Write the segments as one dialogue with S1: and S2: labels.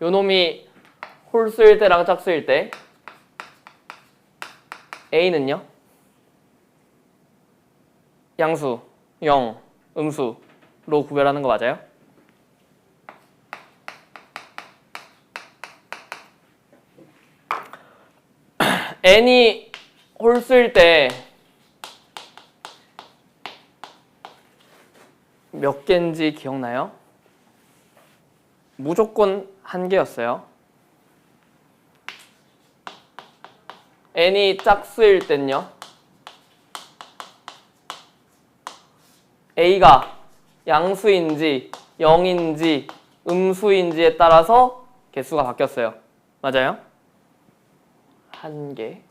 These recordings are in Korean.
S1: 요 놈이 홀수일 때랑 짝수일 때 A는요? 양수, 0, 음수로 구별하는 거 맞아요? n이 홀수일 때 몇 개인지 기억나요? 무조건 한 개였어요. n이 짝수일 땐요? a가 양수인지 0인지 음수인지에 따라서 개수가 바뀌었어요. 맞아요? 한 개.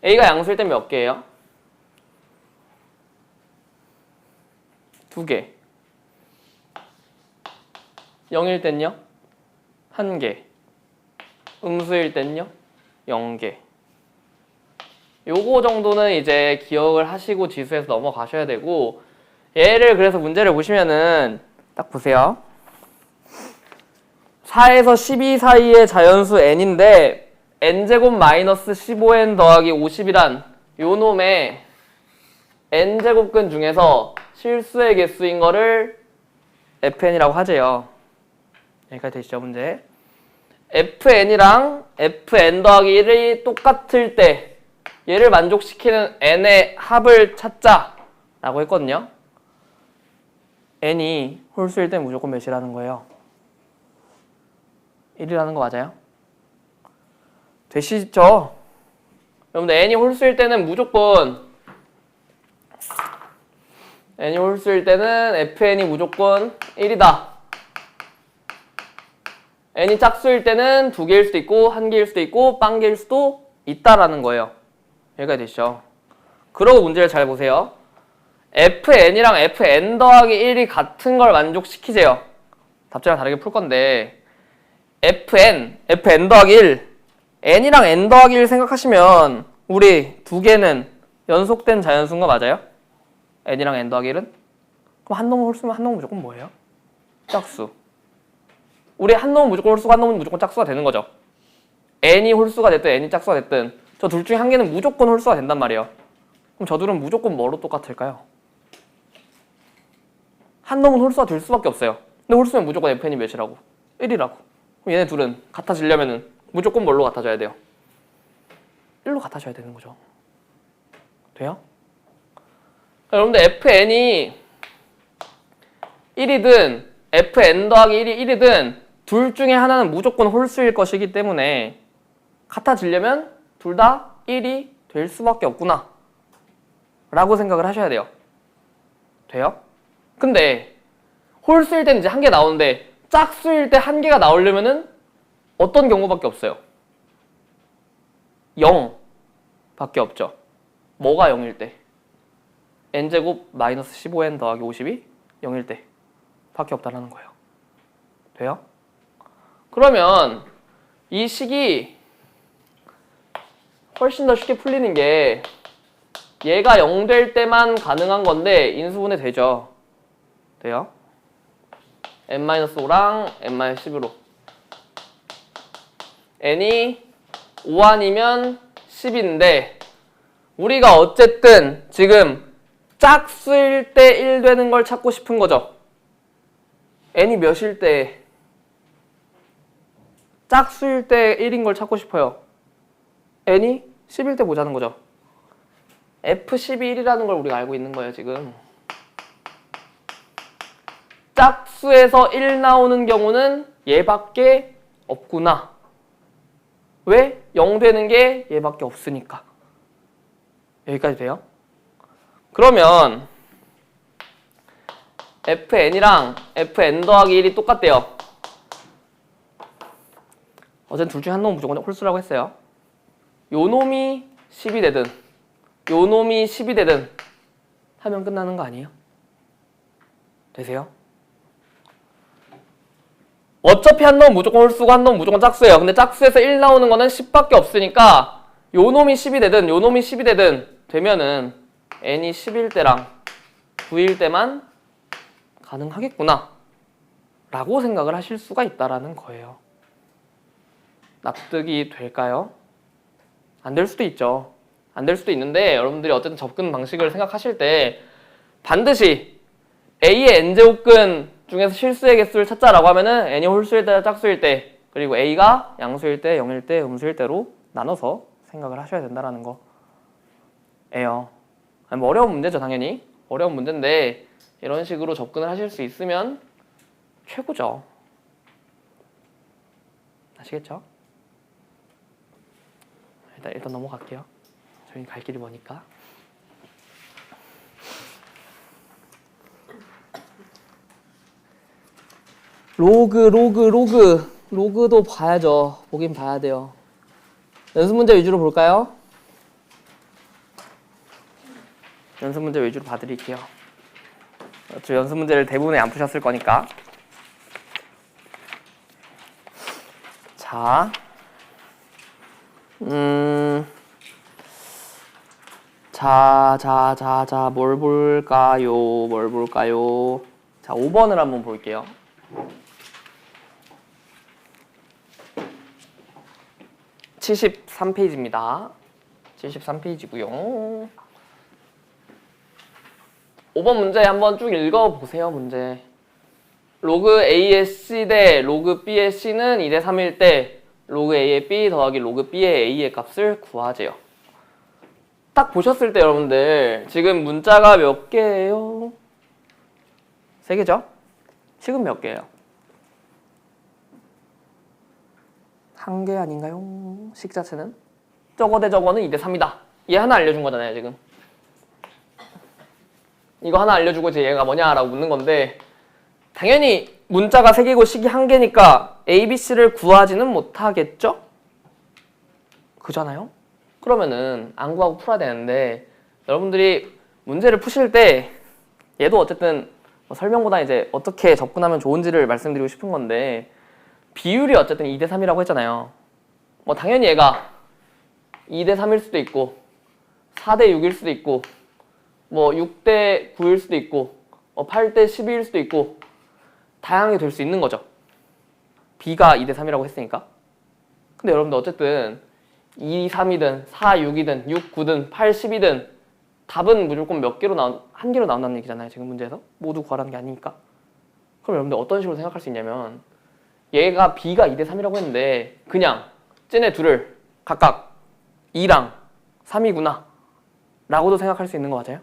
S1: a가 양수일 땐 몇 개예요? 두 개. 0일 땐요? 한 개. 음수일 땐요? 0개. 요거 정도는 이제 기억을 하시고 지수에서 넘어가셔야 되고, 얘를 그래서 문제를 보시면은 딱 보세요. 4에서 12 사이의 자연수 n인데 n제곱 마이너스 15n 더하기 50이란 요 놈의 n제곱근 중에서 실수의 개수인 거를 fn이라고 하재요. 여기까지 되시죠, 문제? fn이랑 fn 더하기 1이 똑같을 때 얘를 만족시키는 n의 합을 찾자라고 했거든요. n이 홀수일 땐 무조건 몇이라는 거예요? 1이라는 거 맞아요? 되시죠? 여러분들 n이 홀수일 때는 무조건 n이 홀수일 때는 fn이 무조건 1이다. n이 짝수일 때는 2개일 수도 있고 1개일 수도 있고 빵개일 수도 있다라는 거예요. 여기까지 되시죠? 그러고 문제를 잘 보세요. fn이랑 fn 더하기 1이 같은 걸 만족시키세요. 답장을 다르게 풀 건데 fn 더하기 1 n이랑 n 더하기 1 생각하시면 우리 두 개는 연속된 자연수인 거 맞아요? n이랑 n 더하기 1은? 그럼 한 놈은 홀수면 한 놈은 무조건 뭐예요? 짝수. 우리 한 놈은 무조건 홀수고 한 놈은 무조건 짝수가 되는 거죠. n이 홀수가 됐든 n이 짝수가 됐든 저 둘 중에 한 개는 무조건 홀수가 된단 말이에요. 그럼 저 둘은 무조건 뭐로 똑같을까요? 한 놈은 홀수가 될 수밖에 없어요. 근데 홀수면 무조건 fn이 몇이라고? 1이라고. 그럼 얘네 둘은 같아지려면은 무조건 뭘로 같아져야 돼요? 1로 같아져야 되는 거죠. 돼요? 여러분들 fn이 1이든 fn 더하기 1이 1이든 둘 중에 하나는 무조건 홀수일 것이기 때문에 같아지려면 둘 다 1이 될 수밖에 없구나 라고 생각을 하셔야 돼요. 돼요? 근데 홀수일 때는 이제 한 개 나오는데 짝수일 때 한 개가 나오려면은 어떤 경우밖에 없어요? 0 밖에 없죠. 뭐가 0일 때? n제곱 마이너스 15n 더하기 50이 0일 때 밖에 없다는 거예요. 돼요? 그러면 이 식이 훨씬 더 쉽게 풀리는 게 얘가 0 될 때만 가능한 건데 인수분해 되죠. 돼요? n-5랑 n-10으로 n이 5 아니면 10인데 우리가 어쨌든 지금 짝수일 때 1 되는 걸 찾고 싶은 거죠. n이 몇일 때 짝수일 때 1인 걸 찾고 싶어요. n이 10일 때 보자는 거죠. f11이라는 걸 우리가 알고 있는 거예요, 지금. 짝수에서 1 나오는 경우는 얘밖에 없구나. 왜? 0 되는 게 얘밖에 없으니까. 여기까지 돼요? 그러면 fn이랑 fn 더하기 1이 똑같대요. 어제는 둘 중에 한 놈은 무조건 홀수라고 했어요. 요 놈이 10이 되든 요 놈이 10이 되든 하면 끝나는 거 아니에요? 되세요? 어차피 한 놈은 무조건 홀수고 한 놈은 무조건 짝수예요. 근데 짝수에서 1 나오는 거는 10밖에 없으니까 요 놈이 10이 되든 요 놈이 10이 되든 되면은 n이 10일 때랑 9일 때만 가능하겠구나 라고 생각을 하실 수가 있다라는 거예요. 납득이 될까요? 안 될 수도 있죠. 안 될 수도 있는데 여러분들이 어쨌든 접근 방식을 생각하실 때 반드시 A의 n제곱근 중에서 실수의 개수를 찾자라고 하면은 n이 홀수일 때, 짝수일 때, 그리고 A가 양수일 때, 0일 때, 음수일 때로 나눠서 생각을 하셔야 된다라는 거예요. 뭐 어려운 문제죠, 당연히. 어려운 문제인데 이런 식으로 접근을 하실 수 있으면 최고죠. 아시겠죠? 일단 넘어갈게요. 저희 갈 길이 머니까. 로그도 봐야죠. 보긴 봐야 돼요. 연습 문제 위주로 볼까요? 연습 문제 위주로 봐드릴게요. 저 연습 문제를 대부분에 안 푸셨을 거니까. 자, 뭘 볼까요? 자, 5번을 한번 볼게요. 73페이지입니다. 73페이지고요. 5번 문제 한번 쭉 읽어보세요. 문제. 로그 A의 C 대 로그 B의 C는 2대 3일 때 로그 A의 B 더하기 로그 B의 A의 값을 구하세요. 딱 보셨을 때 여러분들 지금 문자가 몇 개예요? 3개죠? 식은 몇 개예요? 1개 아닌가요? 식 자체는? 저거 대 저거는 2대 3이다. 얘 하나 알려준 거잖아요, 지금. 이거 하나 알려주고 이제 얘가 뭐냐라고 묻는 건데 당연히 문자가 3개고 식이 1개니까 A, B, C를 구하지는 못하겠죠? 그잖아요? 그러면은 안 구하고 풀어야 되는데 여러분들이 문제를 푸실 때 얘도 어쨌든 설명보다 이제 어떻게 접근하면 좋은지를 말씀드리고 싶은 건데 비율이 어쨌든 2대 3이라고 했잖아요. 뭐 당연히 얘가 2대 3일 수도 있고 4대 6일 수도 있고 뭐 6대 9일 수도 있고 8대 12일 수도 있고 다양하게 될 수 있는 거죠. B가 2대 3이라고 했으니까. 근데 여러분들 어쨌든 2, 3이든 4, 6이든 6, 9든 8, 10이든 답은 무조건 몇 개로 한 개로 나온다는 얘기잖아요. 지금 문제에서. 모두 구하라는 게 아니니까. 그럼 여러분들 어떤 식으로 생각할 수 있냐면 얘가 B가 2대 3이라고 했는데 그냥 쟤네 둘을 각각 2랑 3이구나 라고도 생각할 수 있는 거 맞아요?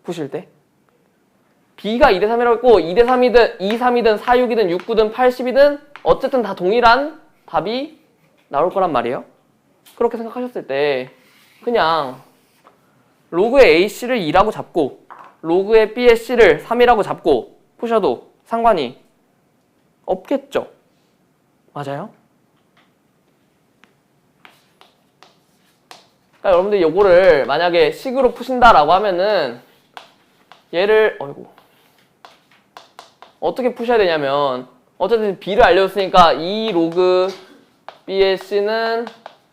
S1: 푸실 때? B가 2대 3이라고 했고 2대 3이든 2, 3이든 4, 6이든 6, 9든 8, 10이든 어쨌든 다 동일한 답이 나올 거란 말이에요. 그렇게 생각하셨을 때 그냥 로그의 AC를 2라고 잡고 로그의 B의 C를 3이라고 잡고 푸셔도 상관이 없겠죠. 맞아요? 그러니까 여러분들이 요거를 만약에 식으로 푸신다라고 하면은 얘를 어떻게 푸셔야 되냐면 어쨌든 B를 알려줬으니까 2 로그 B의 C는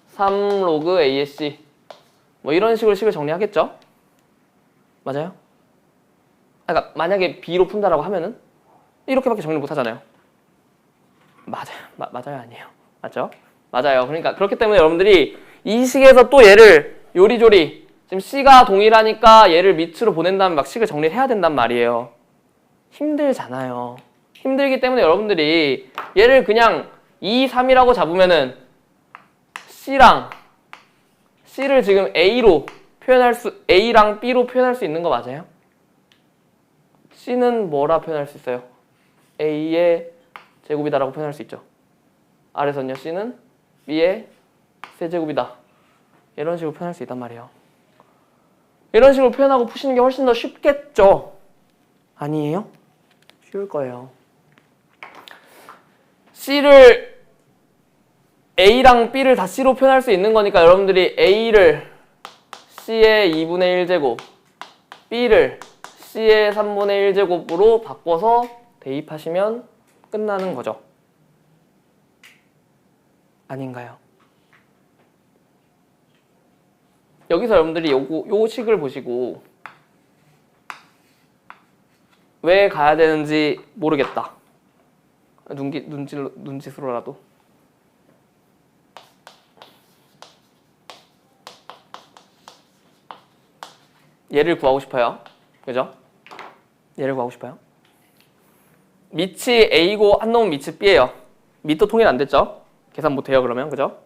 S1: 3 로그 A의 C 뭐 이런 식으로 식을 정리하겠죠? 맞아요? 그러니까 만약에 B로 푼다라고 하면은 이렇게밖에 정리 못 하잖아요. 맞아요 아니에요? 맞죠? 맞아요. 그러니까 그렇기 때문에 여러분들이 이 식에서 또 얘를 요리조리 지금 C가 동일하니까 얘를 밑으로 보낸 다음에 막 식을 정리를 해야 된단 말이에요. 힘들잖아요. 힘들기 때문에 여러분들이 얘를 그냥 2, 3이라고 잡으면은 C를 지금 A랑 B로 표현할 수 있는 거 맞아요? C는 뭐라 표현할 수 있어요? A의 제곱이다라고 표현할 수 있죠. 아래선요 C는 B의 세제곱이다. 이런 식으로 표현할 수 있단 말이에요. 이런 식으로 표현하고 푸시는 게 훨씬 더 쉽겠죠? 아니에요? 쉬울 거예요. C를 A랑 B를 다 C로 표현할 수 있는 거니까 여러분들이 A를 C의 2분의 1제곱, B를 C의 3분의 1제곱으로 바꿔서 대입하시면 끝나는 거죠. 아닌가요? 여기서 여러분들이 요 식을 보시고 왜 가야 되는지 모르겠다. 눈짓으로라도. 얘를 구하고 싶어요. 그죠? 얘를 구하고 싶어요. 밑이 A고 한 놈은 밑이 B예요. 밑도 통일 안 됐죠? 계산 못해요 그러면. 그죠?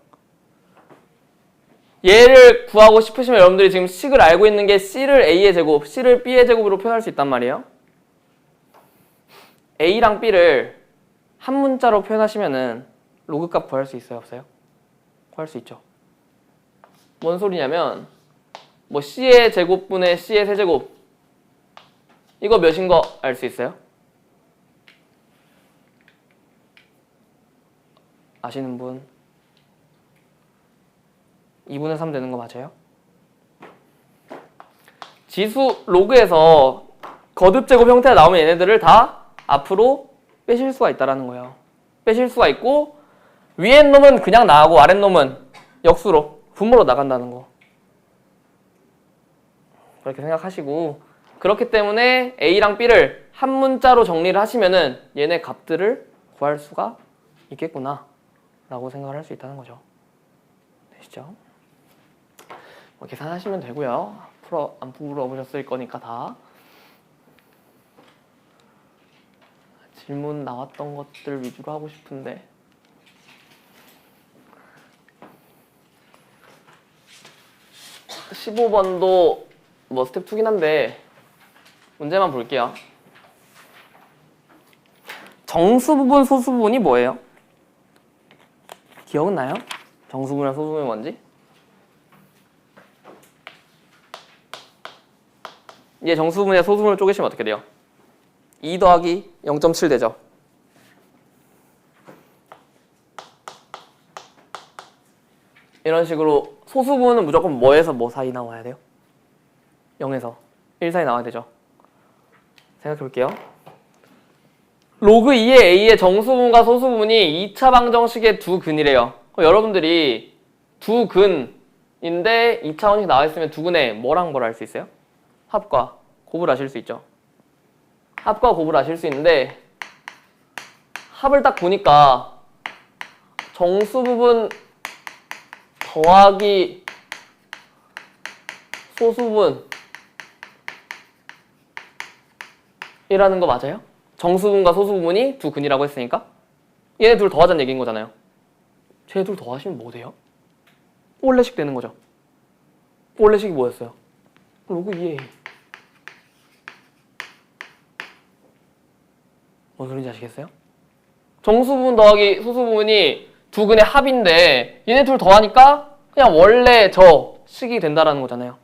S1: 얘를 구하고 싶으시면 여러분들이 지금 식을 알고 있는 게 C를 A의 제곱, C를 B의 제곱으로 표현할 수 있단 말이에요. A랑 B를 한 문자로 표현하시면은 로그 값 구할 수 있어요? 없어요? 구할 수 있죠. 뭔 소리냐면 뭐 C의 제곱분의 C의 세제곱 이거 몇인 거 알 수 있어요? 아시는 분? 2분의 3 되는 거 맞아요? 지수 로그에서 거듭 제곱 형태가 나오면 얘네들을 다 앞으로 빼실 수가 있다는 거예요. 빼실 수가 있고 위에 놈은 그냥 나가고 아랫 놈은 역수로 분모로 나간다는 거. 그렇게 생각하시고 그렇기 때문에 A랑 B를 한 문자로 정리를 하시면은 얘네 값들을 구할 수가 있겠구나 라고 생각을 할 수 있다는 거죠. 되시죠? 뭐 계산하시면 되고요. 안 풀어보셨을 거니까 다. 질문 나왔던 것들 위주로 하고 싶은데 15번도 뭐 스텝 2긴 한데 문제만 볼게요. 정수 부분, 소수 부분이 뭐예요? 기억은 나요? 정수 부분이랑 소수 부분이 뭔지? 이제 정수 부분이랑 소수 부분을 쪼개시면 어떻게 돼요? 2 더하기 0.7 되죠? 이런 식으로 소수 부분은 무조건 뭐에서 뭐 사이 나와야 돼요? 0에서 1 사이 나와야 되죠? 생각해 볼게요. 로그 2의 A의 정수 부분과 소수 부분이 2차 방정식의 두 근이래요. 여러분들이 두 근인데 2차원식 나와 있으면 두 근에 뭐랑 뭘 알 수 있어요? 합과 곱을 아실 수 있죠. 합과 곱을 아실 수 있는데 합을 딱 보니까 정수 부분 더하기 소수 부분 이라는 거 맞아요? 정수 부분과 소수 부분이 두 근이라고 했으니까 얘네 둘 더하자는 얘기인 거잖아요. 쟤네 둘 더하시면 뭐 돼요? 올레식 되는 거죠. 올레식이 뭐였어요? 로그 2A. 뭔 소리인지 아시겠어요? 정수 부분 더하기 소수 부분이 두 근의 합인데 얘네 둘 더하니까 그냥 원래 저 식이 된다라는 거잖아요.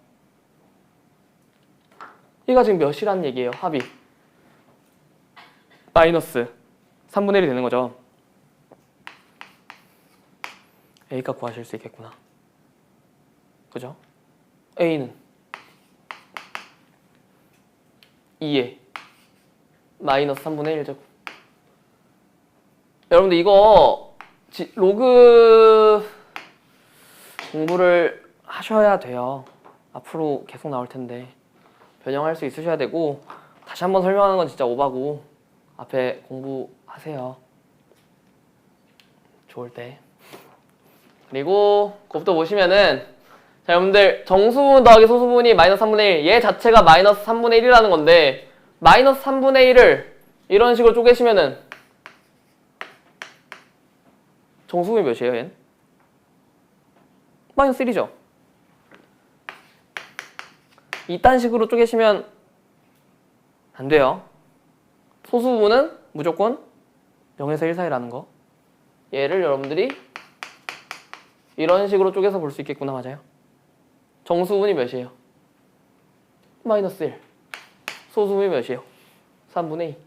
S1: 얘가 지금 몇이라는 얘기예요? 합이 마이너스 3분의 1이 되는 거죠. A값 구하실 수 있겠구나. 그죠? A는 2에 마이너스 3분의 1제곱. 여러분들 이거 로그 공부를 하셔야 돼요. 앞으로 계속 나올 텐데 변형할 수 있으셔야 되고 다시 한번 설명하는 건 진짜 오바고 앞에 공부하세요. 좋을 때. 그리고 그것부터 보시면은 자 여러분들 정수부분 더하기 소수부분이 마이너스 3분의 1 얘 자체가 마이너스 3분의 1이라는 건데 마이너스 3분의 1을 이런 식으로 쪼개시면은 정수부분이 몇이에요 얘는? 마이너스 1이죠. 이딴 식으로 쪼개시면 안 돼요. 소수부분은 무조건 0에서 1 사이라는 거. 얘를 여러분들이 이런 식으로 쪼개서 볼 수 있겠구나. 맞아요? 정수부분이 몇이에요? 마이너스 1. 소수부분이 몇이에요? 3분의 2.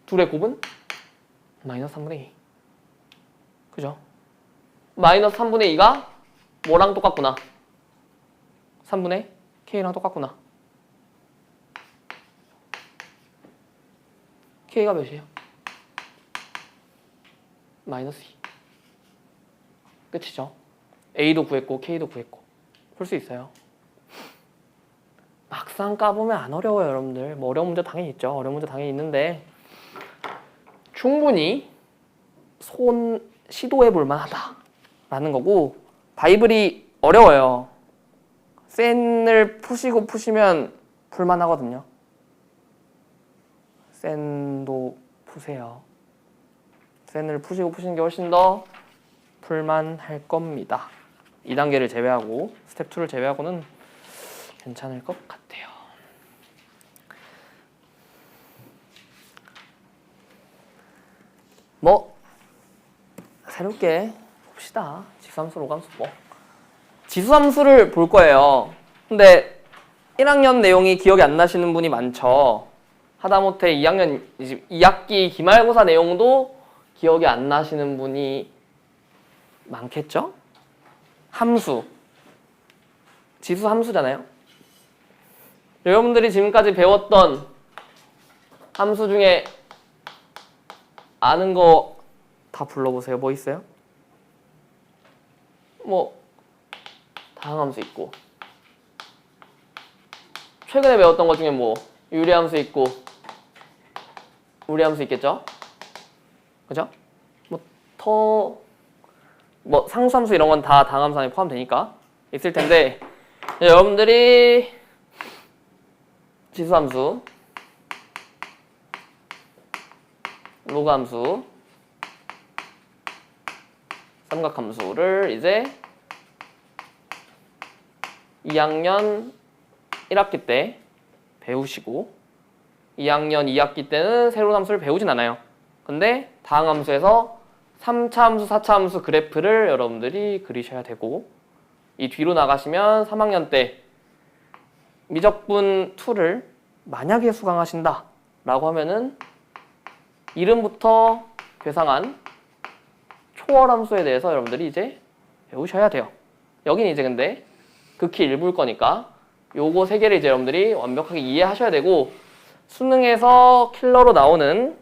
S1: 둘의 곱은? 마이너스 3분의 2. 그죠? 마이너스 3분의 2가 뭐랑 똑같구나? 3분의 K랑 똑같구나. K가 몇이에요? 마이너스 2. 끝이죠. A도 구했고 K도 구했고 풀 수 있어요. 막상 막상 까보면 안 어려워요, 여러분들. 뭐 어려운 문제 당연히 있죠. 어려운 문제 당연히 있는데 충분히 시도해 볼 만하다 라는 거고, 바이블이 어려워요. 센을 푸시고 푸시면 풀만하거든요. 센도 푸세요. 센을 푸시고 푸시는 게 훨씬 더 풀만할 겁니다. 2단계를 제외하고, 스텝 2를 제외하고는 괜찮을 것 같아요. 뭐 새롭게 봅시다. 지수함수, 로감수 뭐. 지수함수를 볼 거예요. 근데 1학년 내용이 기억이 안 나시는 분이 많죠. 하다못해 2학기 기말고사 내용도 기억이 안 나시는 분이 많겠죠? 함수. 지수 함수잖아요. 여러분들이 지금까지 배웠던 함수 중에 아는 거 다 불러보세요. 뭐 있어요? 뭐 다항함수 있고, 최근에 배웠던 것 중에 뭐 유리함수 있고 우리함수 있겠죠? 그죠? 뭐 상수함수 이런 건 다 다항함수 안에 포함되니까 있을 텐데, 여러분들이 지수함수, 로그함수, 삼각함수를 이제 2학년 1학기 때 배우시고, 2학년 2학기 때는 새로운 함수를 배우진 않아요. 근데 다항함수에서 3차 함수, 4차 함수 그래프를 여러분들이 그리셔야 되고, 이 뒤로 나가시면 3학년 때 미적분 2를 만약에 수강하신다 라고 하면은 이름부터 괴상한 초월함수에 대해서 여러분들이 이제 배우셔야 돼요. 여기는 이제 근데 극히 일부일 거니까 요거 3개를 이제 여러분들이 완벽하게 이해하셔야 되고, 수능에서 킬러로 나오는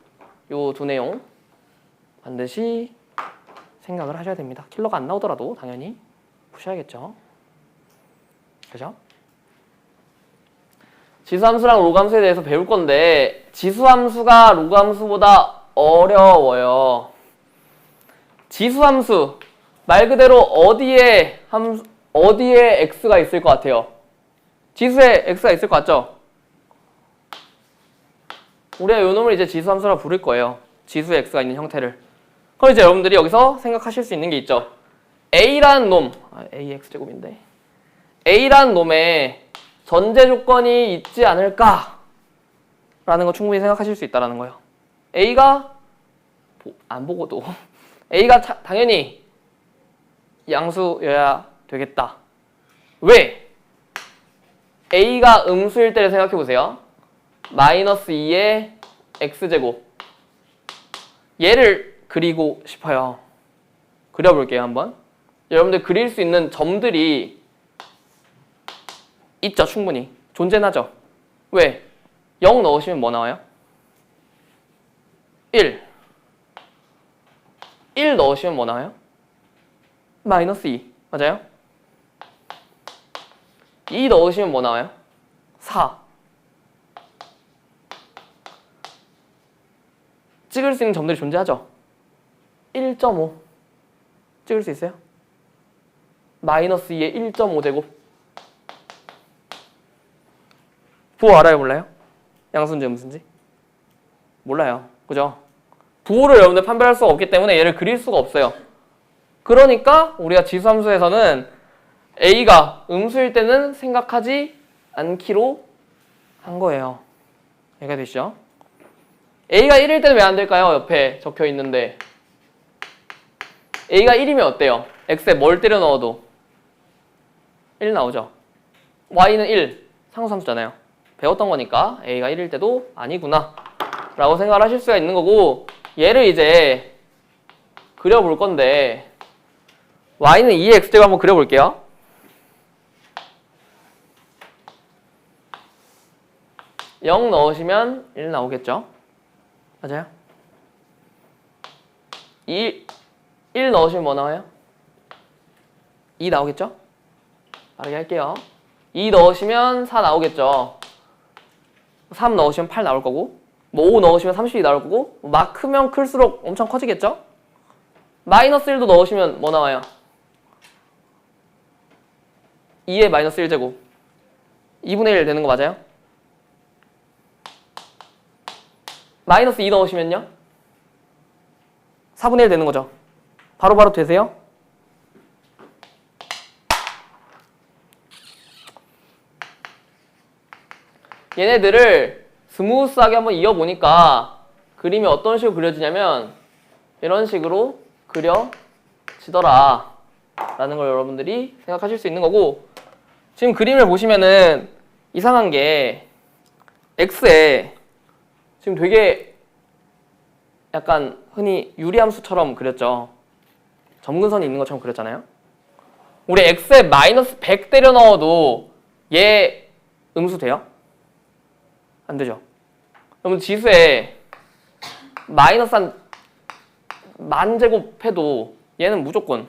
S1: 요 2내용 반드시 생각을 하셔야 됩니다. 킬러가 안 나오더라도 당연히 보셔야겠죠. 그죠? 지수함수랑 로그함수에 대해서 배울 건데, 지수함수가 로그함수보다 어려워요. 지수함수, 말 그대로 어디에 x가 있을 것 같아요? 지수에 x가 있을 것 같죠? 우리가 요 놈을 이제 지수함수라 부를 거예요. 지수에 x가 있는 형태를. 그럼 이제 여러분들이 여기서 생각하실 수 있는 게 있죠. a라는 놈, ax제곱인데 a라는 놈에 전제 조건이 있지 않을까? 라는 거 충분히 생각하실 수 있다는 거예요. a가 안 보고도 a가 당연히 양수여야 되겠다. 왜? a가 음수일 때를 생각해 보세요. 마이너스 2의 x제곱. 얘를 그리고 싶어요. 그려볼게요, 한번. 여러분들 그릴 수 있는 점들이 있죠, 충분히. 존재하죠. 왜? 0 넣으시면 뭐 나와요? 1. 1 넣으시면 뭐 나와요? 마이너스 2. 맞아요? 2 넣으시면 뭐 나와요? 4. 찍을 수 있는 점들이 존재하죠? 1.5. 찍을 수 있어요? 마이너스 2의 1.5제곱. 부호 알아요, 몰라요? 양수인지 음수인지? 몰라요. 그죠? 부호를 여러분들 판별할 수가 없기 때문에 얘를 그릴 수가 없어요. 그러니까 우리가 지수함수에서는 a가 음수일 때는 생각하지 않기로 한 거예요. 이해가 되시죠? a가 1일 때는 왜 안 될까요? 옆에 적혀 있는데 a가 1이면 어때요? x에 뭘 때려 넣어도 1 나오죠? y는 1, 상수함수잖아요. 배웠던 거니까 a가 1일 때도 아니구나 라고 생각을 하실 수가 있는 거고, 얘를 이제 그려볼 건데 y는 2의 x제곱 한번 그려볼게요. (0) 넣으시면 1 나오겠죠? 맞아요? 1 넣으시면 뭐 나와요? 2 나오겠죠? 빠르게 할게요. 2 넣으시면 4 나오겠죠? 3 넣으시면 8 나올 거고 뭐 5 넣으시면 32 나올 거고 막 크면 클수록 엄청 커지겠죠? 마이너스 1도 넣으시면 뭐 나와요? 2의 마이너스 1제곱 2분의 1 되는 거 맞아요? 마이너스 2 넣으시면요? 4분의 1 되는 거죠? 바로바로 되세요? 얘네들을 스무스하게 한번 이어보니까 그림이 어떤 식으로 그려지냐면 이런 식으로 그려지더라 라는 걸 여러분들이 생각하실 수 있는 거고 지금 그림을 보시면은 이상한 게 x에 지금 되게 약간 흔히 유리함수처럼 그렸죠. 점근선이 있는 것처럼 그렸잖아요. 우리 x에 마이너스 100 때려 넣어도 얘 음수 돼요? 안 되죠. 그러면 지수에 마이너스 한 10,000제곱 해도 얘는 무조건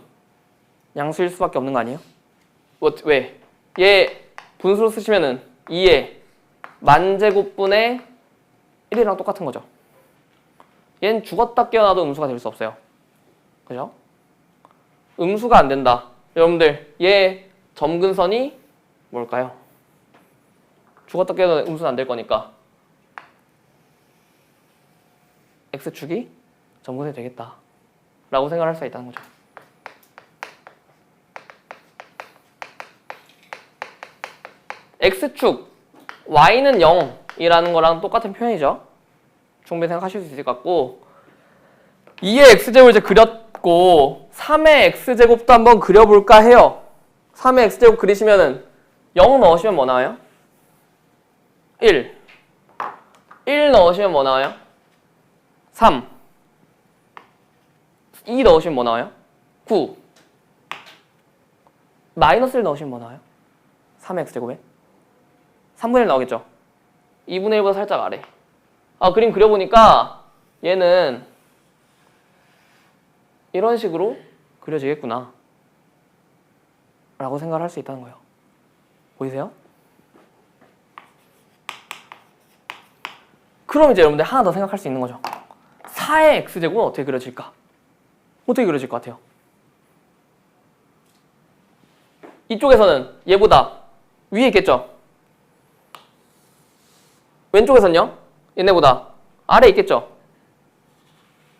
S1: 양수일 수밖에 없는 거 아니에요? 왜? 얘 분수로 쓰시면은 2의 10,000제곱분의 1이랑 똑같은 거죠. 얘는 죽었다 깨어나도 음수가 될 수 없어요. 그죠? 음수가 안 된다. 여러분들 얘 점근선이 뭘까요? 죽었다 깨어나도 음수는 안 될 거니까 x축이 점근선이 되겠다 라고 생각할 수가 있다는 거죠. x축 y는 0이라는 거랑 똑같은 표현이죠. 충분히 생각하실 수 있을 것 같고 2의 x제곱을 이제 그렸고 3의 x제곱도 한번 그려볼까 해요. 3의 x제곱 그리시면은 0 넣으시면 뭐 나와요? 1 넣으시면 뭐 나와요? 3 2 넣으시면 뭐 나와요? 9 마이너스 1 넣으시면 뭐 나와요? 3의 x제곱에 3분의 1 나오겠죠? 2분의 1보다 살짝 아래. 그림 그려보니까 얘는 이런 식으로 그려지겠구나 라고 생각을 할 수 있다는 거예요. 보이세요? 그럼 이제 여러분들 하나 더 생각할 수 있는 거죠. 4의 x제곱은 어떻게 그려질까? 어떻게 그려질 것 같아요? 이쪽에서는 얘보다 위에 있겠죠? 왼쪽에서는요? 얘네보다 아래에 있겠죠?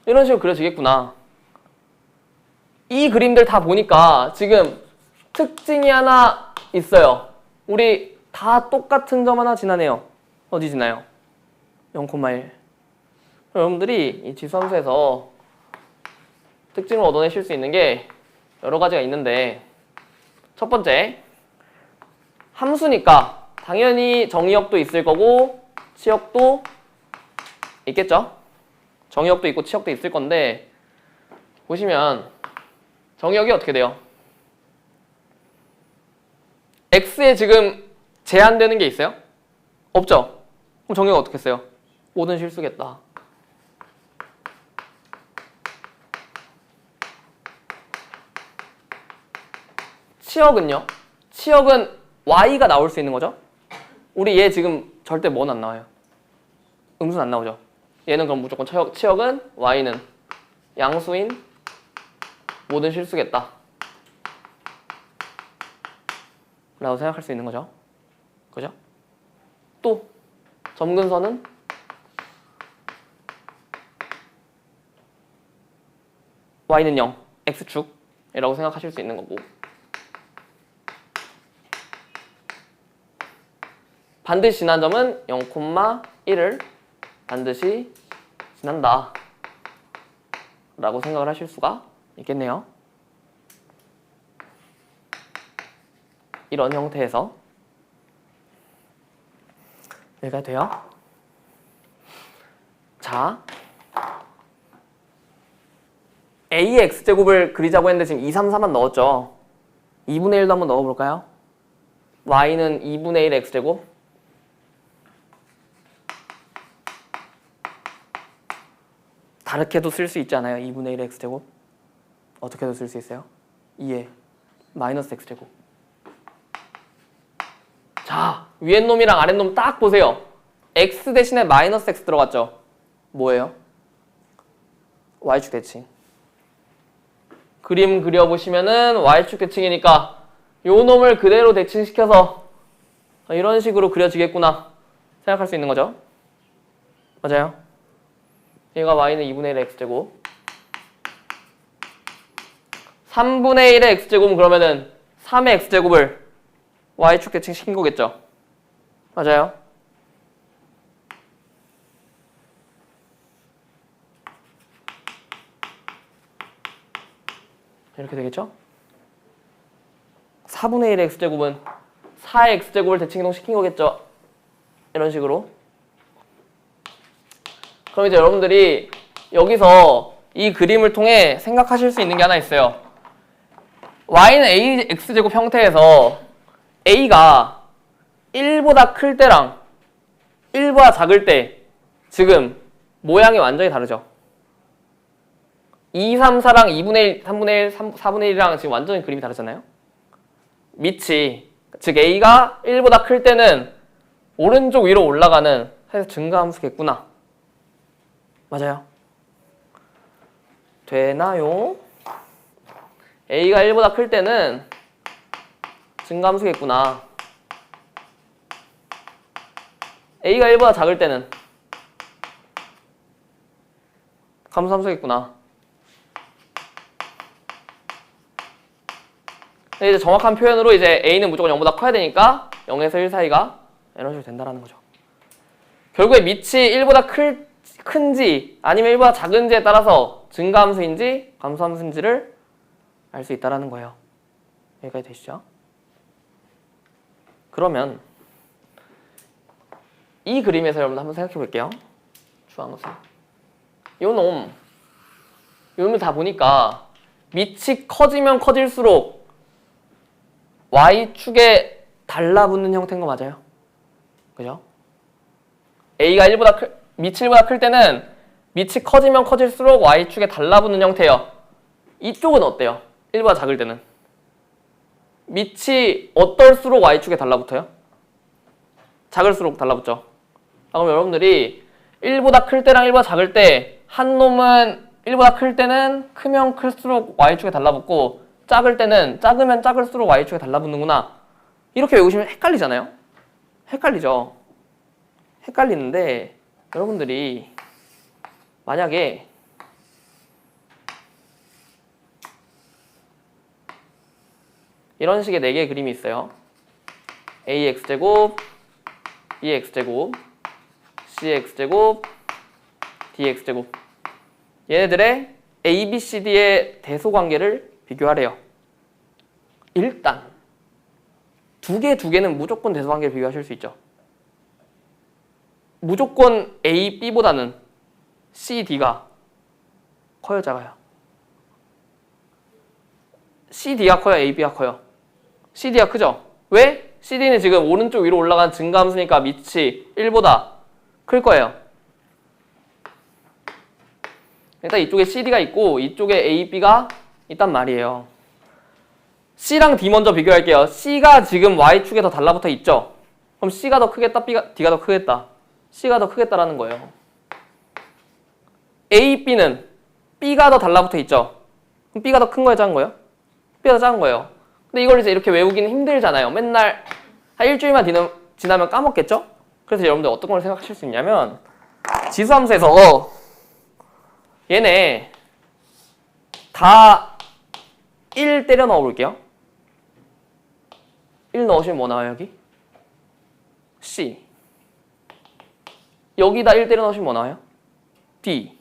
S1: 이런 식으로 그려지겠구나. 이 그림들 다 보니까 지금 특징이 하나 있어요. 우리 다 똑같은 점 하나 지나네요. 어디 지나요? 0,1. 여러분들이 이 지수함수에서 특징을 얻어내실 수 있는 게 여러 가지가 있는데 첫 번째, 함수니까 당연히 정의역도 있을 거고 치역도 있겠죠? 정의역도 있고 치역도 있을 건데 보시면 정의역이 어떻게 돼요? x에 지금 제한되는 게 있어요? 없죠? 그럼 정의역은 어떻게 써요? 모든 실수겠다. 치역은요? 치역은 y가 나올 수 있는 거죠? 우리 얘 지금 절대 뭐는 안 나와요. 음수는 안 나오죠. 얘는 그럼 무조건 치역은 y는 양수인 모든 실수겠다 라고 생각할 수 있는 거죠. 그죠? 또 점근선은 y는 0, x축이라고 생각하실 수 있는 거고 반드시 지난 점은 0,1을 반드시 지난다 라고 생각을 하실 수가 있겠네요. 이런 형태에서 여기가 돼요. 자, a의 x제곱을 그리자고 했는데 지금 2, 3, 4만 넣었죠. 2분의 1도 한번 넣어볼까요? y는 2분의 1 x제곱 다르게도 쓸 수 있잖아요. 2분의 1 x제곱 어떻게도 쓸 수 있어요? 2의 마이너스 x제곱. 자, 위에 놈이랑 아래 놈 딱 보세요. x 대신에 마이너스 x 들어갔죠? 뭐예요? y축 대칭. 그림 그려보시면은 y축 대칭이니까 요 놈을 그대로 대칭시켜서 이런 식으로 그려지겠구나 생각할 수 있는 거죠. 맞아요? 얘가 y는 2분의 1의 x제곱 3분의 1의 x제곱은 그러면은 3의 x제곱을 y축 대칭 시킨 거겠죠. 맞아요? 이렇게 되겠죠? 4분의 1의 x제곱은 4의 x제곱을 대칭이동 시킨 거겠죠. 이런 식으로. 그럼 이제 여러분들이 여기서 이 그림을 통해 생각하실 수 있는 게 하나 있어요. y는 a x제곱 형태에서 a가 1보다 클 때랑 1보다 작을 때 지금 모양이 완전히 다르죠. 2, 3, 4랑 2분의 1, 3분의 1, 4분의 1이랑 지금 완전히 그림이 다르잖아요. 밑이, 즉 a가 1보다 클 때는 오른쪽 위로 올라가는 사실 증가함수겠구나. 맞아요? 되나요? a가 1보다 클 때는 증가함수겠구나. a가 1보다 작을 때는 감소함수겠구나. 이제 정확한 표현으로 이제 a는 무조건 0보다 커야 되니까 0에서 1 사이가 이런 식으로 된다는 거죠. 결국에 밑이 1보다 큰지 아니면 1보다 작은지에 따라서 증가함수인지 감소함수인지를 알 수 있다는 거예요. 여기까지 되시죠? 그러면 이 그림에서 여러분들 한번 생각해 볼게요. 주황색. 요놈을 다 보니까 밑이 커지면 커질수록 y축에 달라붙는 형태인 거 맞아요? 그죠? a가 밑이 1보다 클 때는 밑이 커지면 커질수록 y축에 달라붙는 형태예요. 이쪽은 어때요? 1보다 작을 때는 밑이 어떨수록 y축에 달라붙어요? 작을수록 달라붙죠. 그럼 여러분들이 1보다 클 때랑 1보다 작을 때 한 놈은 1보다 클 때는 크면 클수록 y축에 달라붙고 작으면 작을수록 y축에 달라붙는구나. 이렇게 외우시면 헷갈리잖아요? 헷갈리죠? 헷갈리는데 여러분들이 만약에 이런 식의 4개의 그림이 있어요. ax제곱, bx제곱, cx제곱, dx제곱. 얘네들의 a, b, c, d의 대소관계를 비교하래요. 일단 두 개는 무조건 대소관계를 비교하실 수 있죠. 무조건 a, b보다는 c, d가 커요, 작아요? c, d가 커요, a, b가 커요? c, d가 크죠? 왜? c, d는 지금 오른쪽 위로 올라간 증가함수니까 밑이 1보다 클 거예요. 일단 이쪽에 CD가 있고 이쪽에 A, B가 있단 말이에요. C랑 D 먼저 비교할게요. C가 지금 Y축에 더 달라붙어 있죠? 그럼 C가 더 크겠다, D가 더 크겠다. C가 더 크겠다라는 거예요. A, B는 B가 더 달라붙어 있죠? 그럼 B가 더 큰 거예요, 작은 거예요? B가 더 작은 거예요. 근데 이걸 이제 이렇게 외우기는 힘들잖아요. 맨날 한 일주일만 지나면 까먹겠죠? 그래서 여러분들 어떤 걸 생각하실 수 있냐면 지수함수에서 얘네 다 1 때려 넣어 볼게요. 1 넣으시면 뭐 나와요, 여기? C. 여기다 1 때려 넣으시면 뭐 나와요? D.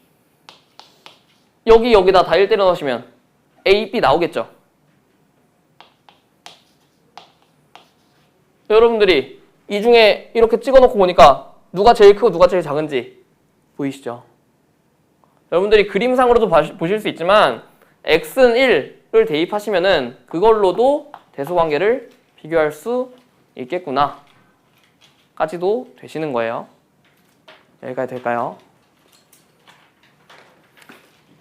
S1: 여기다 다 1 때려 넣으시면 A, B 나오겠죠? 여러분들이 이 중에 이렇게 찍어놓고 보니까 누가 제일 크고 누가 제일 작은지 보이시죠? 여러분들이 그림상으로도 보실 수 있지만 x는 1을 대입하시면은 그걸로도 대소관계를 비교할 수 있겠구나 까지도 되시는 거예요. 여기까지 될까요?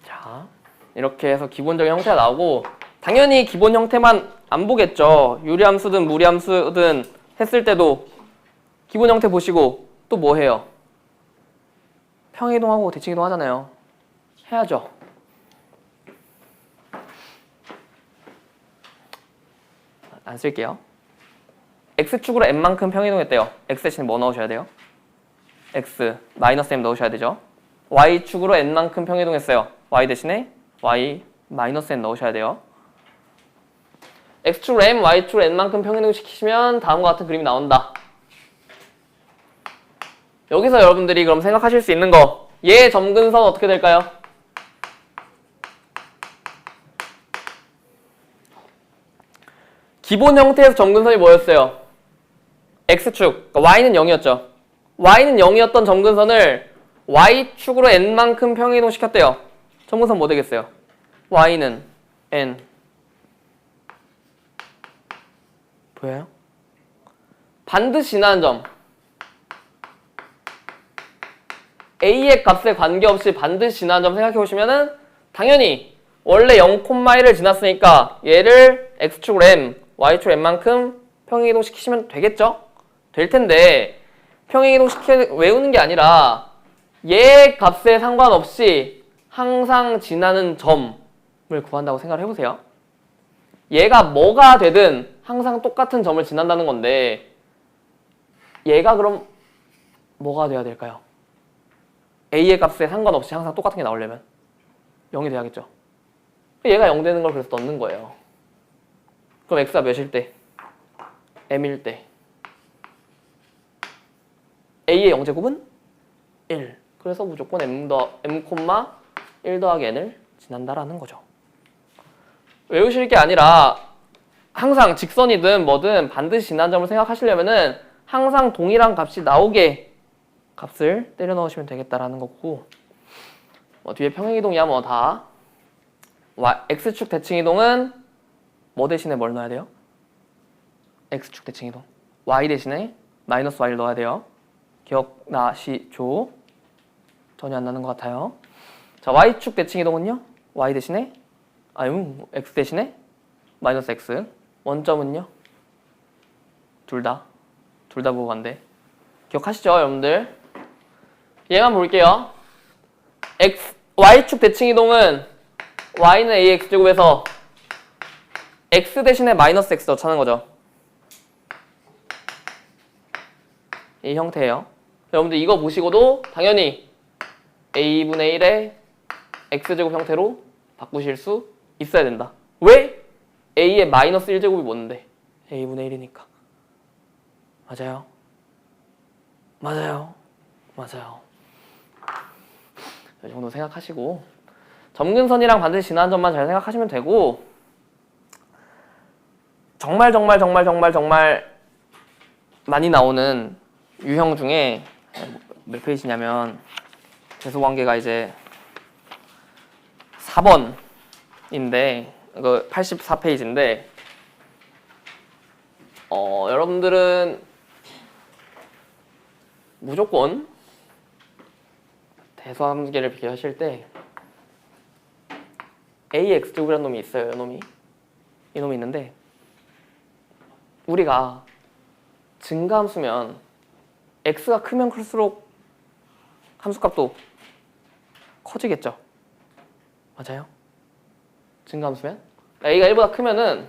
S1: 자, 이렇게 해서 기본적인 형태가 나오고 당연히 기본 형태만 안 보겠죠. 유리함수든 무리함수든 했을 때도 기본 형태 보시고 또 뭐 해요? 평행이동하고 대칭이동 하잖아요. 해야죠. 안 쓸게요. x축으로 m만큼 평행이동했대요. x 대신에 뭐 넣으셔야 돼요? x 마이너스 m 넣으셔야 되죠. y축으로 n만큼 평행이동했어요. y 대신에 y 마이너스 n 넣으셔야 돼요. x축으로 m, y축으로 n만큼 평행이동 시키시면 다음과 같은 그림이 나온다. 여기서 여러분들이 그럼 생각하실 수 있는 거, 얘 점근선 어떻게 될까요? 기본 형태에서 점근선이 뭐였어요? x축, 그러니까 y는 0이었죠. y는 0이었던 점근선을 y축으로 n만큼 평행이동 시켰대요. 점근선 뭐 되겠어요? y는 n. 보여요? 반드시 지나는 점. a의 값에 관계없이 반드시 지나는 점 생각해 보시면은 당연히 원래 0,1을 지났으니까 얘를 x축으로 m, y축으로 n만큼 평행이동 시키시면 되겠죠? 될 텐데 평행이동 외우는 게 아니라 얘 값에 상관없이 항상 지나는 점을 구한다고 생각을 해보세요. 얘가 뭐가 되든 항상 똑같은 점을 지난다는 건데 얘가 그럼 뭐가 돼야 될까요? a의 값에 상관없이 항상 똑같은 게 나오려면 0이 돼야겠죠. 얘가 0 되는 걸 그래서 넣는 거예요. 그럼 x가 몇일 때? m일 때 a의 0제곱은 1. 그래서 무조건 m, 1 더하기 n을 지난다라는 거죠. 외우실 게 아니라 항상 직선이든 뭐든 반드시 지난 점을 생각하시려면은 항상 동일한 값이 나오게 값을 때려 넣으시면 되겠다라는 거고, 뭐 뒤에 평행이동이야 뭐 다. x축 대칭이동은 뭐 대신에 뭘 넣어야 돼요? x축 대칭이동 y 대신에 마이너스 y를 넣어야 돼요. 기억나시죠? 전혀 안 나는 것 같아요. 자, y축 대칭이동은요? y 대신에 x 대신에 마이너스 x. 원점은요? 둘 다 부호간데 기억하시죠 여러분들? 얘만 볼게요. y축 대칭이동은 y는 ax제곱에서 x 대신에 마이너스 x 넣자는 거죠. 이 형태예요. 여러분들 이거 보시고도 당연히 a분의 1의 x제곱 형태로 바꾸실 수 있어야 된다. 왜? a의 마이너스 1제곱이 뭔데? a분의 1이니까. 맞아요. 이 정도 생각하시고 점근선이랑 반드시 지나는 점만 잘 생각하시면 되고, 정말 많이 나오는 유형 중에 몇 페이지냐면 대소관계가 이제 4번인데 이거 84페이지인데 여러분들은 무조건 대소함수계를 비교하실 때 AX제곱이라는 놈이 있어요. 이 놈이 있는데 우리가 증가함수면 x가 크면 클수록 함수값도 커지겠죠. 맞아요? 증가함수면 a가 1보다 크면은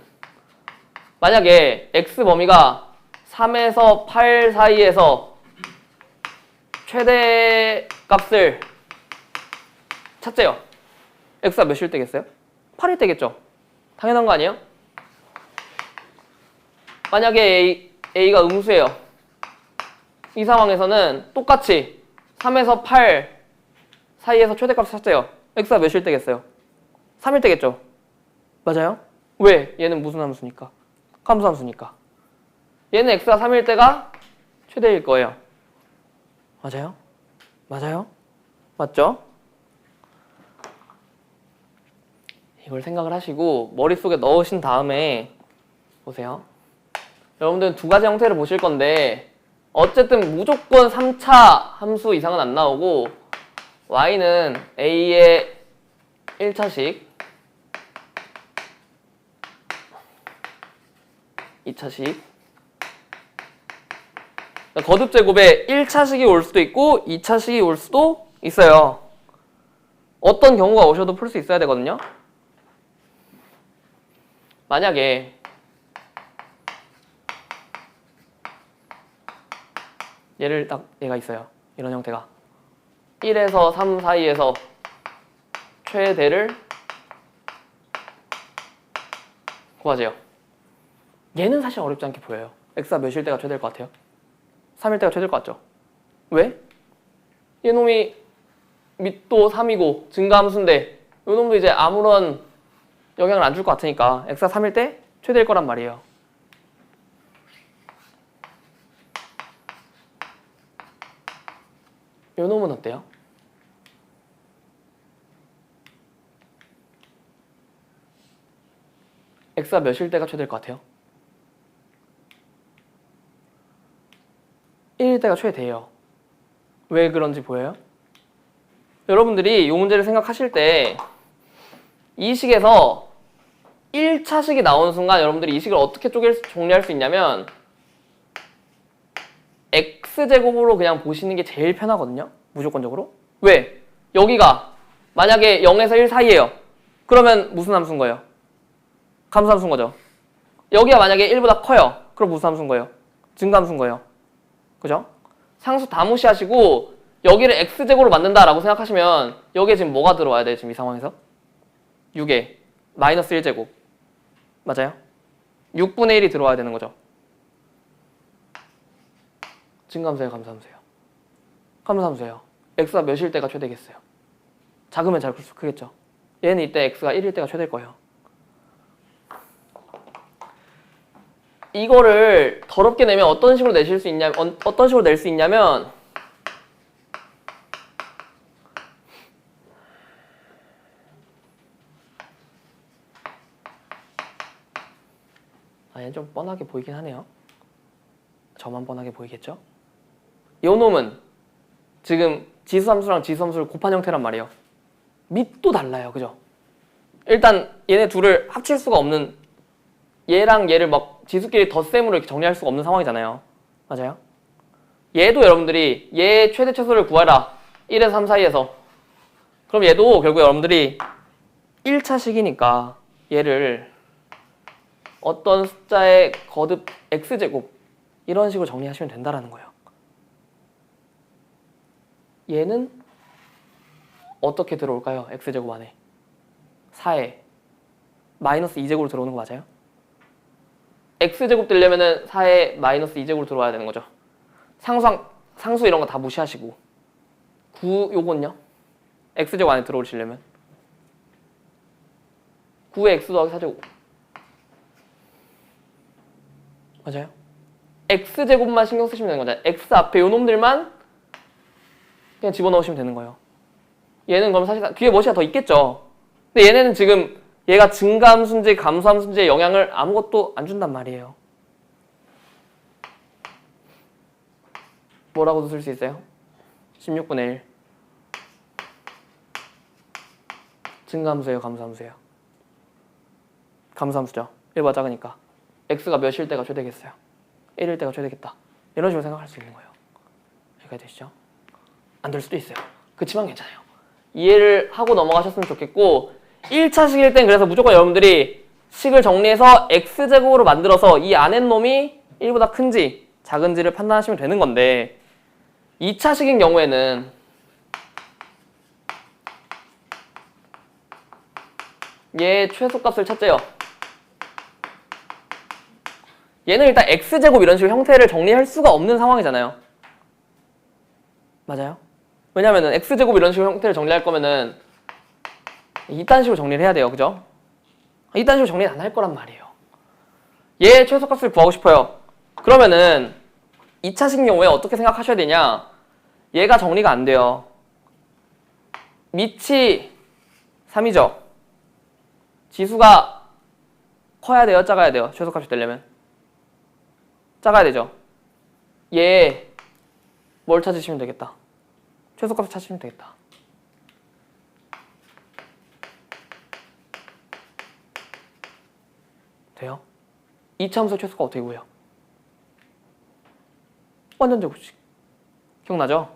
S1: 만약에 x 범위가 3에서 8 사이에서 최대 값을 찾재요. x가 몇일 때겠어요? 8일 때겠죠. 당연한 거 아니에요? 만약에 a가 음수예요. 이 상황에서는 똑같이 3에서 8 사이에서 최대값을 찾재요. x가 몇일 때겠어요? 3일 때겠죠. 맞아요? 왜? 얘는 무슨 함수니까? 함수니까. 얘는 x가 3일 때가 최대일 거예요. 맞아요? 맞죠? 이걸 생각을 하시고 머릿속에 넣으신 다음에 보세요. 여러분들은 두 가지 형태를 보실 건데 어쨌든 무조건 3차 함수 이상은 안 나오고 y는 a의 1차식 2차식 거듭 제곱에 1차식이 올 수도 있고 2차식이 올 수도 있어요. 어떤 경우가 오셔도 풀 수 있어야 되거든요. 만약에 얘를 딱 얘가 있어요. 이런 형태가 1에서 3 사이에서 최대를 구하세요. 얘는 사실 어렵지 않게 보여요. x가 몇일 때가 최대일 것 같아요? 3일 때가 최대일 것 같죠? 왜? 얘놈이 밑도 3이고 증가함수인데 요놈도 이제 아무런 영향을 안 줄 것 같으니까 x가 3일 때 최대일 거란 말이에요. 요놈은 어때요? x가 몇일 때가 최대일 것 같아요? 1일 때가 최대예요. 왜 그런지 보여요? 여러분들이 이 문제를 생각하실 때 이 식에서 1차식이 나오는 순간 여러분들이 이 식을 어떻게 정리할 수 있냐면 x제곱으로 그냥 보시는 게 제일 편하거든요. 무조건적으로. 왜? 여기가 만약에 0에서 1 사이예요. 그러면 무슨 함수인 거예요? 감소함수인 거죠. 여기가 만약에 1보다 커요. 그럼 무슨 함수인 거예요? 증가함수인 거예요. 그죠? 상수 다 무시하시고 여기를 x제곱으로 만든다라고 생각하시면 여기에 지금 뭐가 들어와야 돼? 지금 이 상황에서? 6에 마이너스 1제곱 맞아요? 6분의 1이 들어와야 되는 거죠. 증가함수예요? 감소함수예요? 감소함수예요. x가 몇일 때가 최대겠어요? 작으면 작을수록 크겠죠. 얘는 이때 x가 1일 때가 최대일 거예요. 이거를 더럽게 내면 어떤 식으로 내실 수 있냐면 어떤 식으로 낼 수 있냐면 얘는 좀 뻔하게 보이긴 하네요. 저만 뻔하게 보이겠죠? 요 놈은 지금 지수함수랑 지수함수를 곱한 형태란 말이에요. 밑도 달라요. 그죠? 일단 얘네 둘을 합칠 수가 없는 얘랑 얘를 막 지수끼리 덧셈으로 이렇게 정리할 수가 없는 상황이잖아요. 맞아요? 얘도 여러분들이 얘 최대 최소를 구하라. 1에서 3 사이에서. 그럼 얘도 결국 여러분들이 1차식이니까 얘를 어떤 숫자의 거듭 x제곱 이런 식으로 정리하시면 된다라는 거예요. 얘는 어떻게 들어올까요? x제곱 안에 4에 마이너스 2제곱으로 들어오는 거 맞아요? x제곱 되려면은 4에 마이너스 2제곱으로 들어와야 되는 거죠. 상수 이런 거 다 무시하시고 9 요건요? x제곱 안에 들어오시려면 9에 x 더하기 4제곱 맞아요? x제곱만 신경 쓰시면 되는 거잖아요. x 앞에 요 놈들만 그냥 집어넣으시면 되는 거예요. 얘는 그럼 사실 뒤에 뭐가 더 있겠죠. 근데 얘네는 지금 얘가 증가함수인지 감소함수인지의 영향을 아무것도 안 준단 말이에요. 뭐라고도 쓸 수 있어요? 16분의 1 증가함수예요? 감소함수예요? 감소함수죠. 1보다 작으니까 x가 몇일 때가 최대겠어요? 1일 때가 최대겠다. 이런 식으로 생각할 수 있는 거예요. 이해가 되시죠? 안 될 수도 있어요. 그치만 괜찮아요. 이해를 하고 넘어가셨으면 좋겠고 1차식일 땐 그래서 무조건 여러분들이 식을 정리해서 x제곱으로 만들어서 이 안에 놈이 1보다 큰지 작은지를 판단하시면 되는 건데 2차식인 경우에는 얘 최소값을 찾재요. 얘는 일단 x제곱 이런 식으로 형태를 정리할 수가 없는 상황이잖아요. 맞아요? 왜냐면은 x제곱 이런 식으로 형태를 정리할 거면은 이딴 식으로 정리를 해야 돼요. 그죠? 이딴 식으로 정리는 안 할 거란 말이에요. 얘 최소값을 구하고 싶어요. 그러면은 2차식 경우에 어떻게 생각하셔야 되냐? 얘가 정리가 안 돼요. 밑이 3이죠. 지수가 커야 돼요? 작아야 돼요? 최소값이 되려면? 작아야 되죠. 얘 뭘 찾으시면 되겠다. 최소값을 찾으시면 되겠다. 돼요? 2차 함수의 최소가 어떻게 구해요? 완전 제곱식. 기억나죠?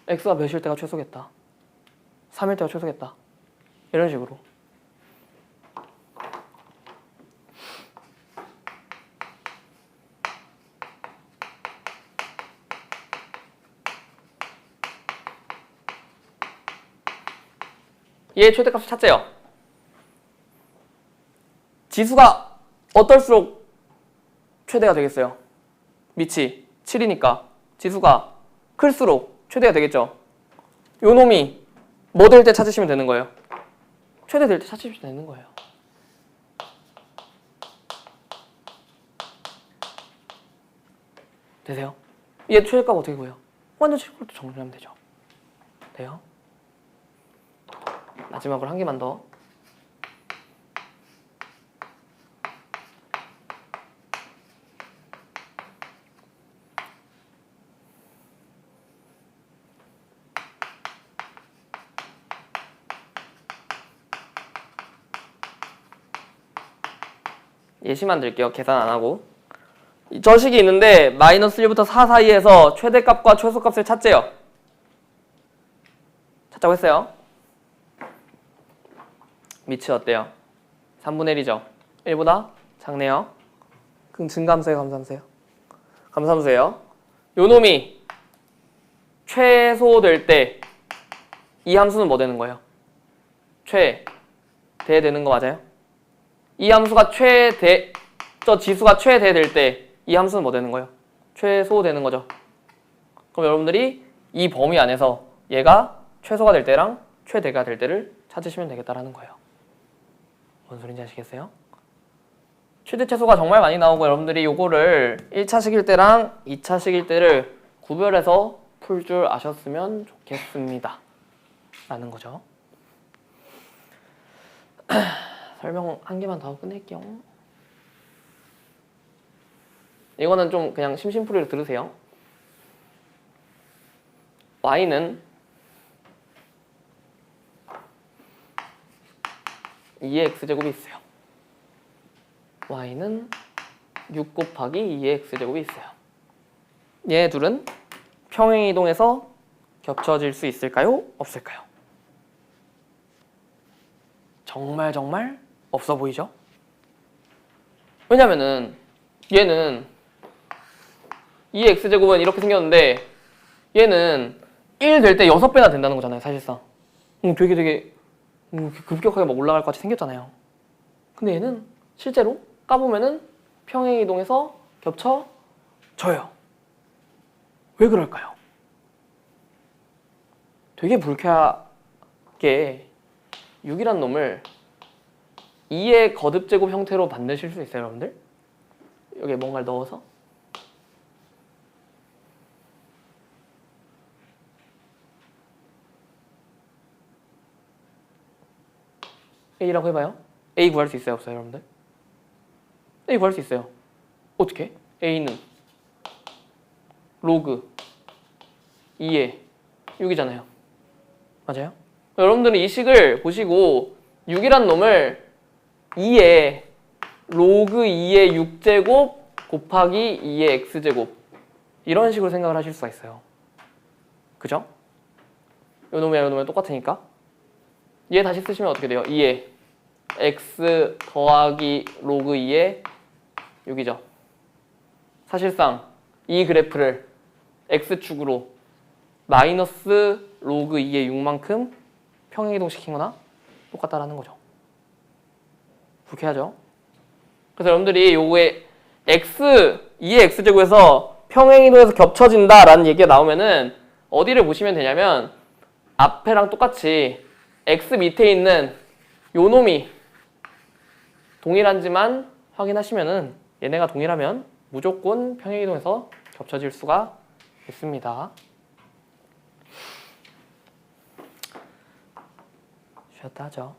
S1: x가 몇일 때가 최소겠다. 3일 때가 최소겠다. 이런 식으로. 얘의 최대값을 찾재요. 지수가 어떨수록 최대가 되겠어요? 밑이 7이니까 지수가 클수록 최대가 되겠죠? 요 놈이 뭐 될 때 찾으시면 되는 거예요? 최대 될 때 찾으시면 되는 거예요. 되세요? 얘 최대값 어떻게 구해요? 완전 7꼴도 정리하면 되죠. 돼요? 마지막으로 한 개만 더. 예시만 드릴게요. 계산 안 하고. 저 식이 있는데 마이너스 1부터 4 사이에서 최대값과 최소값을 찾재요. 찾자고 했어요. 밑이 어때요? 3분의 1이죠. 1보다 작네요. 그럼 증감수예요, 감소함수예요? 감소함수예요. 요 놈이 최소될 때 이 함수는 뭐 되는 거예요? 최대 되는 거 맞아요? 이 함수가 저 지수가 최대 될 때 이 함수는 뭐 되는 거예요? 최소 되는 거죠. 그럼 여러분들이 이 범위 안에서 얘가 최소가 될 때랑 최대가 될 때를 찾으시면 되겠다라는 거예요. 뭔 소린지 아시겠어요? 최대 최소가 정말 많이 나오고 여러분들이 요거를 1차식일 때랑 2차식일 때를 구별해서 풀 줄 아셨으면 좋겠습니다. 라는 거죠. 설명 한 개만 더 하고 끝낼게요. 이거는 좀 그냥 심심풀이로 들으세요. y는 2의 x제곱이 있어요. y는 6 곱하기 2의 x제곱이 있어요. 얘 둘은 평행이동해서 겹쳐질 수 있을까요? 없을까요? 정말 없어 보이죠? 왜냐면은 얘는 2의 x제곱은 이렇게 생겼는데 얘는 1 될 때 6배나 된다는 거잖아요, 사실상. 되게 급격하게 막 올라갈 것 같이 생겼잖아요. 근데 얘는 실제로 까보면은 평행이동해서 겹쳐져요. 왜 그럴까요? 되게 불쾌하게 6이란 놈을 2의 거듭제곱 형태로 만드실 수 있어요, 여러분들? 여기에 뭔가를 넣어서 A라고 해봐요. A 구할 수 있어요, 없어요, 여러분들? A 구할 수 있어요. 어떻게? A는 로그 2의 6이잖아요. 맞아요? 여러분들은 이 식을 보시고 6이란 놈을 2의 로그 2의 6제곱 곱하기 2의 x제곱 이런 식으로 생각을 하실 수가 있어요. 그죠? 요 놈이랑 똑같으니까 얘 다시 쓰시면 어떻게 돼요? 2의 x 더하기 로그 2의 6이죠. 사실상 이 그래프를 x축으로 마이너스 로그 2의 6만큼 평행이동 시킨 거나 똑같다라는 거죠. 불쾌하죠? 그래서 여러분들이 요거에 x, 2의 x제곱에서 평행이동해서 겹쳐진다라는 얘기가 나오면은 어디를 보시면 되냐면 앞에랑 똑같이 x 밑에 있는 요 놈이 동일한지만 확인하시면은 얘네가 동일하면 무조건 평행이동해서 겹쳐질 수가 있습니다. 쉬었다 하죠.